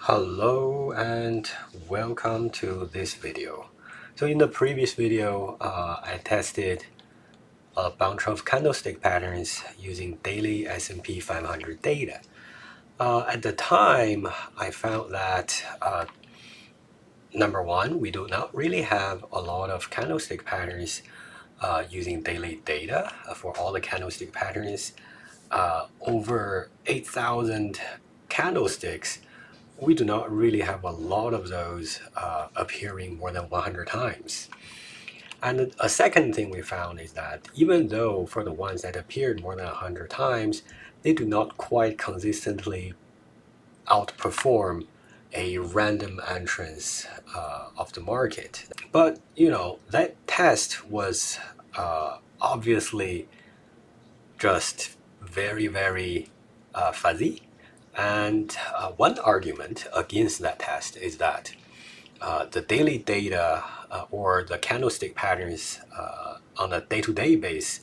Hello and welcome to this video. So in the previous video, I tested a bunch of candlestick patterns using daily S&P 500 data. At the time, I found that number one, we do not really have a lot of candlestick patterns using daily data for all the candlestick patterns. Over 8,000 candlesticks, we do not really have a lot of those appearing more than 100 times. And a second thing we found is that even though for the ones that appeared more than 100 times, they do not quite consistently outperform a random entrance of the market. But, that test was obviously just very, very fuzzy. And one argument against that test is that the daily data or the candlestick patterns on a day-to-day basis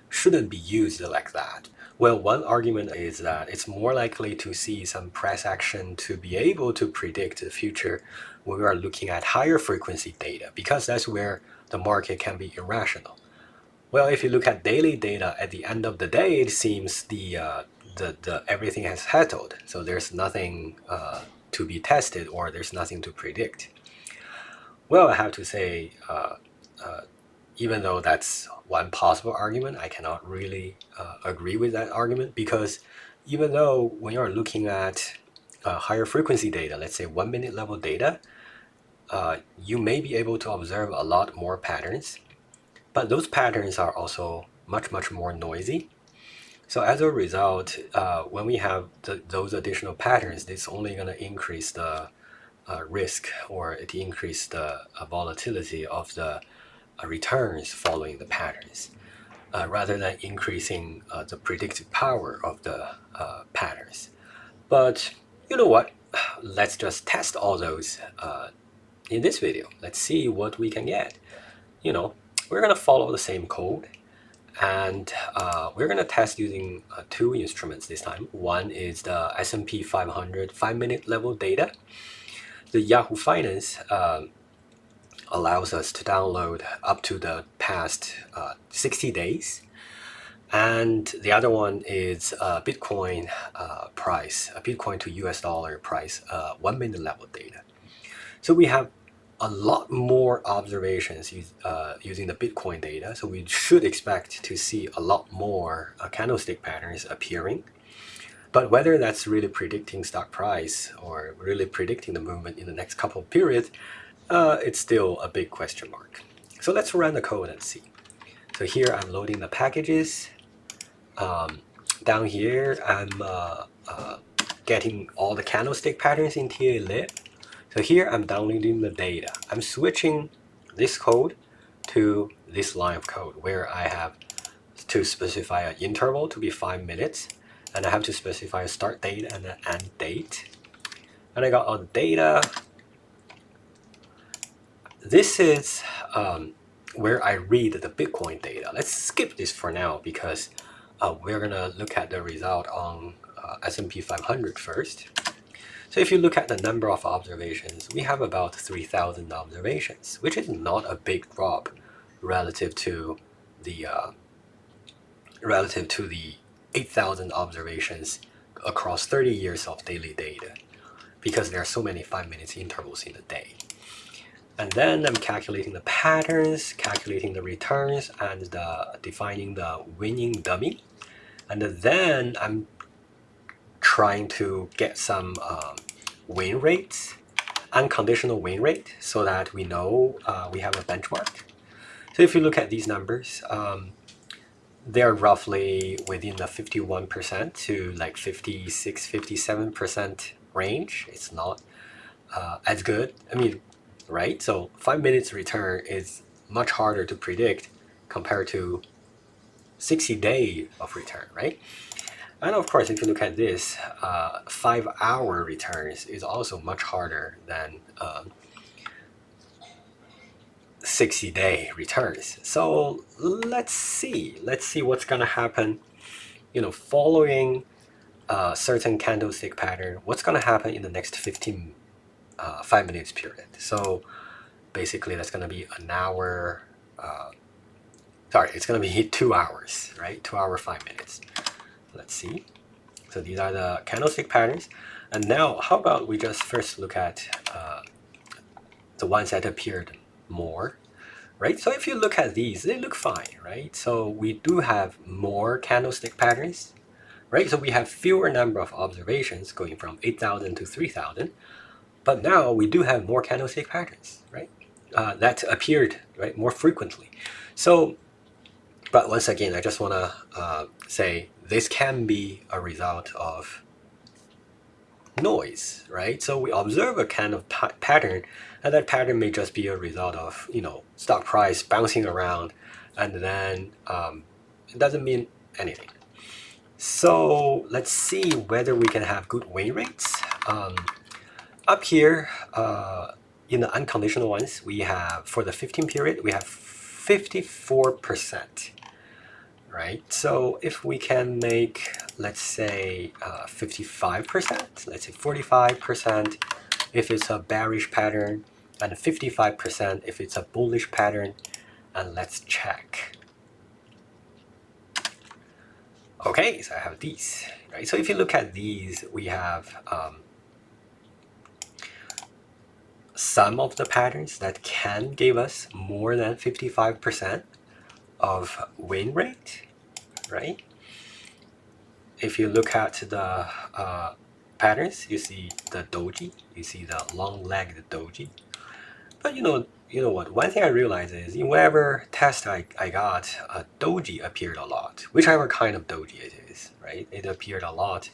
shouldn't be used like that. Well, one argument is that it's more likely to see some price action to be able to predict the future when we are looking at higher frequency data, because that's where the market can be irrational. Well, if you look at daily data, at the end of the day, it seems the everything has settled. So there's nothing to be tested, or there's nothing to predict. Well, I have to say, even though that's one possible argument, I cannot really agree with that argument, because even though when you're looking at higher frequency data, let's say 1 minute level data, you may be able to observe a lot more patterns, but those patterns are also much, much more noisy. So as a result, when we have those additional patterns, it's only going to increase the risk, or it increase the volatility of the returns following the patterns, rather than increasing the predictive power of the patterns. But you know what? Let's just test all those in this video. Let's see what we can get. We're going to follow the same code. And we're going to test using two instruments this time. One is the S&P 500 5-minute level data. The Yahoo Finance allows us to download up to the past 60 days. And the other one is Bitcoin price, Bitcoin to US dollar price, 1-minute level data. So we have a lot more observations using the Bitcoin data, so we should expect to see a lot more candlestick patterns appearing. But whether that's really predicting stock price or really predicting the movement in the next couple of periods, it's still a big question mark. So let's run the code and see. So here I'm loading the packages. Down here I'm getting all the candlestick patterns in TA-lib. So here I'm downloading the data. I'm switching this code to this line of code where I have to specify an interval to be 5 minutes, and I have to specify a start date and an end date. And I got all the data. This is where I read the Bitcoin data. Let's skip this for now, because we're gonna look at the result on S&P 500 first. So if you look at the number of observations, we have about 3,000 observations, which is not a big drop relative to the 8,000 observations across 30 years of daily data, because there are so many 5-minute intervals in a day. And then I'm calculating the patterns, calculating the returns, and defining the winning dummy. And then I'm trying to get some win rates, unconditional win rate, so that we know we have a benchmark. So if you look at these numbers, they're roughly within the 51% to like 56, 57% range. It's not as good. I mean, right? So 5 minutes return is much harder to predict compared to 60 days of return, right? And of course, if you look at this, 5-hour returns is also much harder than 60-day returns. So let's see what's gonna happen, following a certain candlestick pattern, what's going to happen in the next 5 minutes period. So basically that's going to be an hour, it's going to be 2 hours, right? 2 hour, 5 minutes. Let's see. So these are the candlestick patterns. And now how about we just first look at the ones that appeared more, right? So if you look at these, they look fine, right? So we do have more candlestick patterns, right? So we have fewer number of observations going from 8,000 to 3,000, but now we do have more candlestick patterns, right? That appeared, right, more frequently. So, but once again, I just want to say this can be a result of noise, right? So we observe a kind of pattern, and that pattern may just be a result of, stock price bouncing around, and then it doesn't mean anything. So let's see whether we can have good win rates. Up here, in the unconditional ones, we have, for the 15 period, we have 54%, right? So if we can make, let's say, 55%, let's say 45% if it's a bearish pattern, and 55% if it's a bullish pattern, and let's check. Okay, so I have these, right? So if you look at these, we have some of the patterns that can give us more than 55% of win rate, right? If you look at the patterns, you see the doji, you see the long-legged doji. But you know what? One thing I realized is in whatever test I got, a doji appeared a lot, whichever kind of doji it is, right? It appeared a lot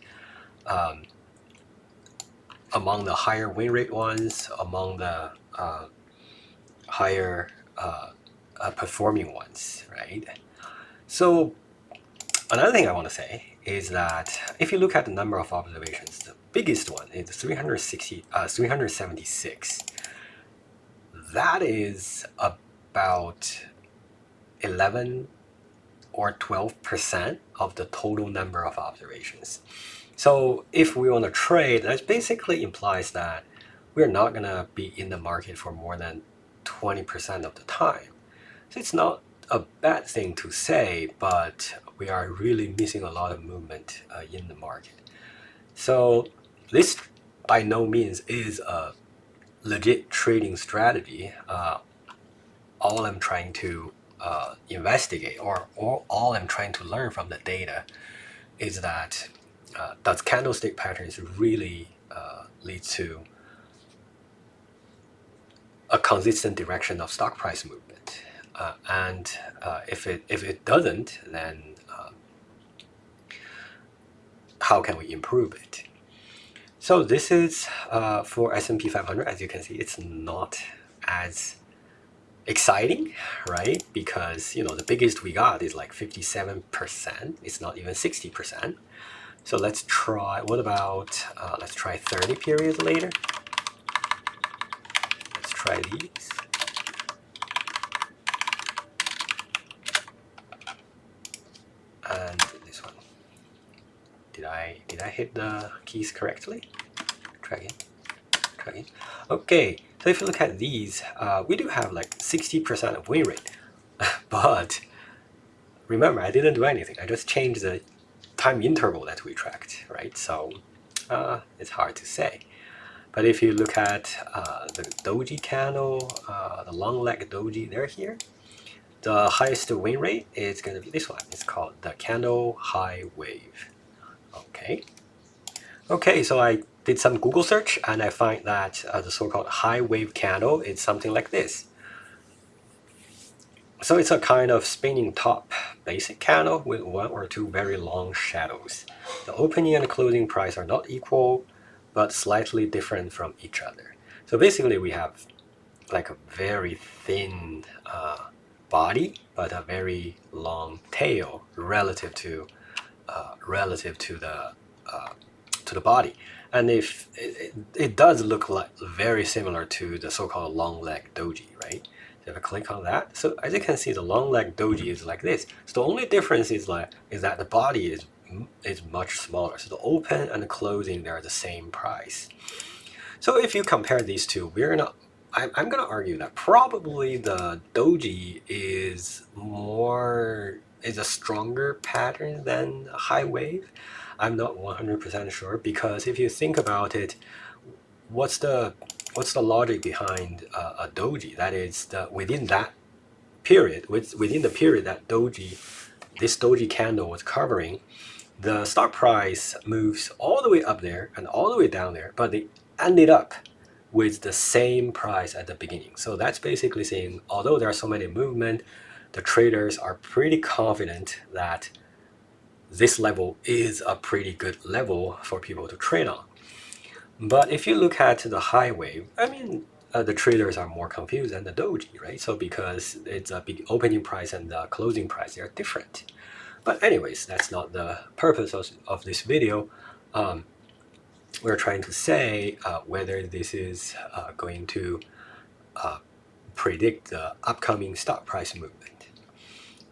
among the higher win rate ones, among the higher performing ones, right? So another thing I want to say is that if you look at the number of observations, the biggest one is 376. That is about 11 or 12% of the total number of observations. So if we want to trade, that basically implies that we're not going to be in the market for more than 20% of the time. So it's not a bad thing to say, but we are really missing a lot of movement in the market. So this by no means is a legit trading strategy. All I'm trying to investigate, or all I'm trying to learn from the data, is that does candlestick patterns really lead to a consistent direction of stock price movement? And if it doesn't, then how can we improve it? So this is for S&P 500. As you can see, it's not as exciting, right? Because the biggest we got is like 57%. It's not even 60%. So let's try. What about let's try 30 periods later. Let's try these. And this one. Did I hit the keys correctly? Try again. Try again. Okay. So if you look at these, we do have like 60% of win rate. But remember, I didn't do anything. I just changed the time interval that we tracked, right? So it's hard to say. But if you look at the doji candle, the long leg doji, they're here. The highest win rate is going to be this one. It's called the candle high wave. Okay, so I did some Google search and I find that the so-called high wave candle is something like this. So it's a kind of spinning top basic candle with one or two very long shadows. The opening and closing price are not equal, but slightly different from each other. So basically we have like a very thin body, but a very long tail relative to the body. And if it does look like very similar to the so-called long leg doji, right? So if I click on that, so as you can see, the long leg doji is like this. So the only difference is that the body is is much smaller. So the open and the closing, they're the same price. So if you compare these two, I'm gonna argue that probably the doji is a stronger pattern than a high wave. I'm not 100% sure, because if you think about it, what's the logic behind a doji? That is, within that period, within the period that this doji candle was covering, the stock price moves all the way up there and all the way down there, but they ended up with the same price at the beginning. So that's basically saying, although there are so many movement, the traders are pretty confident that this level is a pretty good level for people to trade on. But if you look at the high wave, the traders are more confused than the doji, right? So because it's a big opening price and the closing price, they are different. But anyways, that's not the purpose of this video. We're trying to say whether this is going to predict the upcoming stock price movement.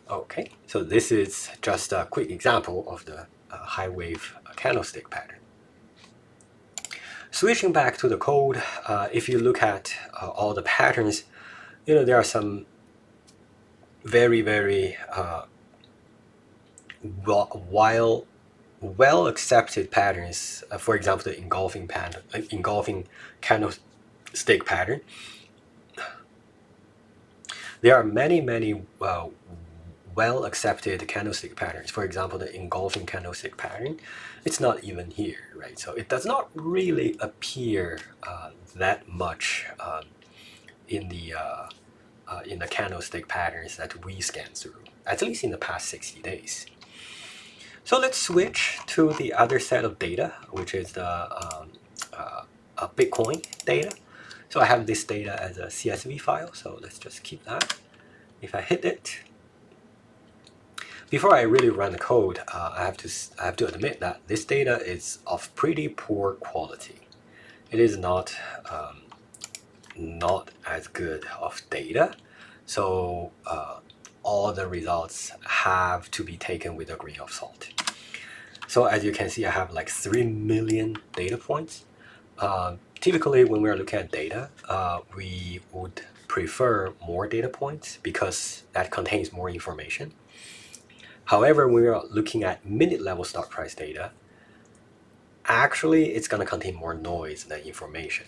Okay, so this is just a quick example of the high wave candlestick pattern. Switching back to the code, if you look at all the patterns, there are some very, very well accepted patterns. For example, the engulfing candlestick pattern. There are many well accepted candlestick patterns. For example, the engulfing candlestick pattern, it's not even here, right? So it does not really appear that much in the candlestick patterns that we scan through, at least in the past 60 days. So let's switch to the other set of data, which is the Bitcoin data. So I have this data as a CSV file, so let's just keep that. If I hit it, before I really run the code, I have to admit that this data is of pretty poor quality. It is not as good of data, so all the results have to be taken with a grain of salt. So as you can see, I have like 3 million data points. Typically, when we are looking at data, we would prefer more data points because that contains more information. However, when we are looking at minute level stock price data, actually it's going to contain more noise than information.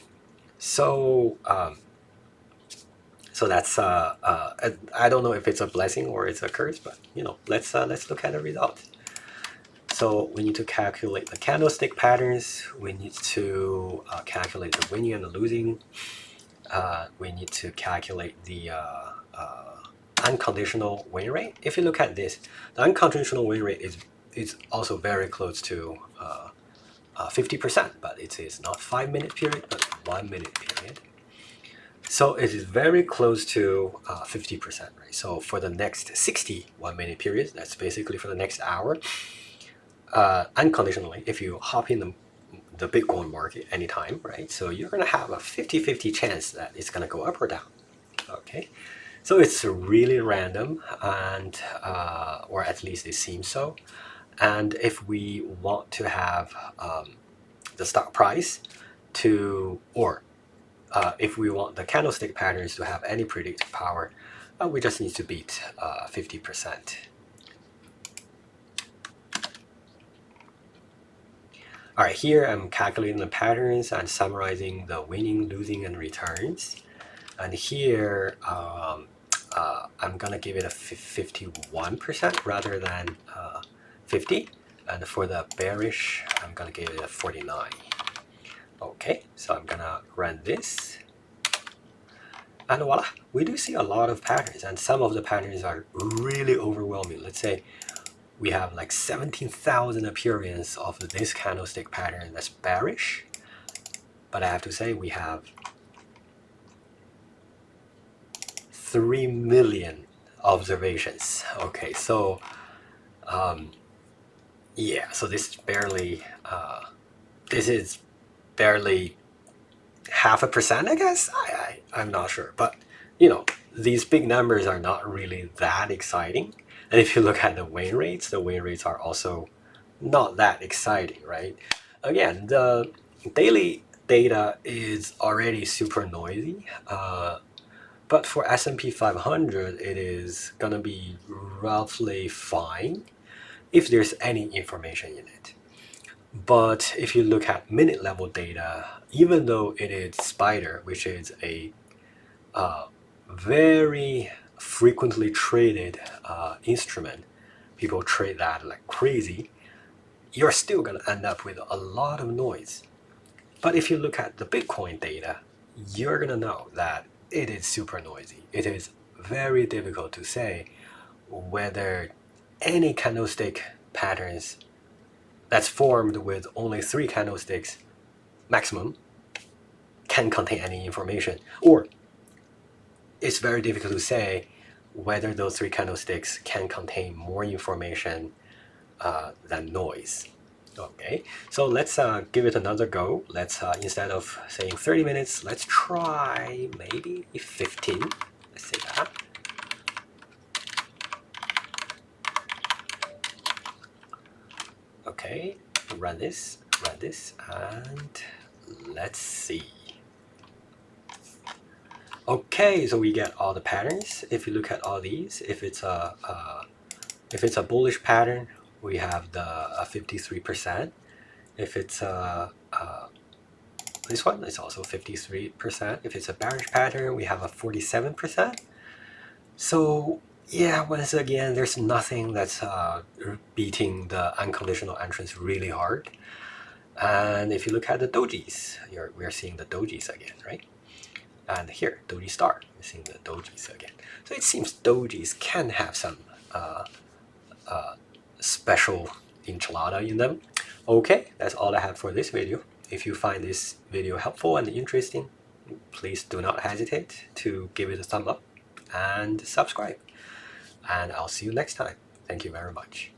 So that's I don't know if it's a blessing or it's a curse, but let's look at the results. So we need to calculate the candlestick patterns. We need to calculate the winning and the losing. We need to calculate the unconditional win rate. If you look at this, the unconditional win rate is also very close to 50%, but it is not 5-minute period, but 1-minute period. So it is very close to 50%, right? So for the next 60 1-minute periods, that's basically for the next hour, unconditionally, if you hop in the Bitcoin market anytime, right? So you're going to have a 50-50 chance that it's going to go up or down. Okay, so it's really random, and or at least it seems so. And if we want to have the stock price to, or if we want the candlestick patterns to have any predictive power, we just need to beat 50%. All right, here I'm calculating the patterns and summarizing the winning, losing, and returns. And here I'm gonna give it a 51% rather than 50. And for the bearish, I'm gonna give it a 49. Okay, so I'm gonna run this. And voila, we do see a lot of patterns, and some of the patterns are really overwhelming. Let's say we have like 17,000 appearances of this candlestick pattern that's bearish, but I have to say we have 3 million observations. Okay, so yeah, so this is barely 0.5%, I guess. I'm not sure, but these big numbers are not really that exciting. And if you look at the win rates are also not that exciting, right? Again, the daily data is already super noisy, but for S&P 500, it is gonna be roughly fine if there's any information in it. But if you look at minute level data, even though it is SPDR, which is a very frequently traded instrument, people trade that like crazy, you're still going to end up with a lot of noise. But if you look at the Bitcoin data, you're going to know that it is super noisy. It is very difficult to say whether any candlestick patterns that's formed with only 3 candlesticks maximum can contain any information, or it's very difficult to say whether those 3 candlesticks can contain more information than noise. Okay, so let's give it another go. Let's instead of saying 30 minutes, let's try maybe 15. Let's say that. Okay, run this, and let's see. Okay, so we get all the patterns. If you look at all these, if it's a bullish pattern, we have the 53%. If it's this one, it's also 53%. If it's a bearish pattern, we have a 47%. So yeah, once again, there's nothing that's beating the unconditional entrance really hard. And if you look at the dojis, we're seeing the dojis again, right? And here, doji star, we're seeing the dojis again. So it seems dojis can have some special enchilada in them. Okay, that's all I have for this video. If you find this video helpful and interesting, please do not hesitate to give it a thumb up and subscribe. And I'll see you next time. Thank you very much.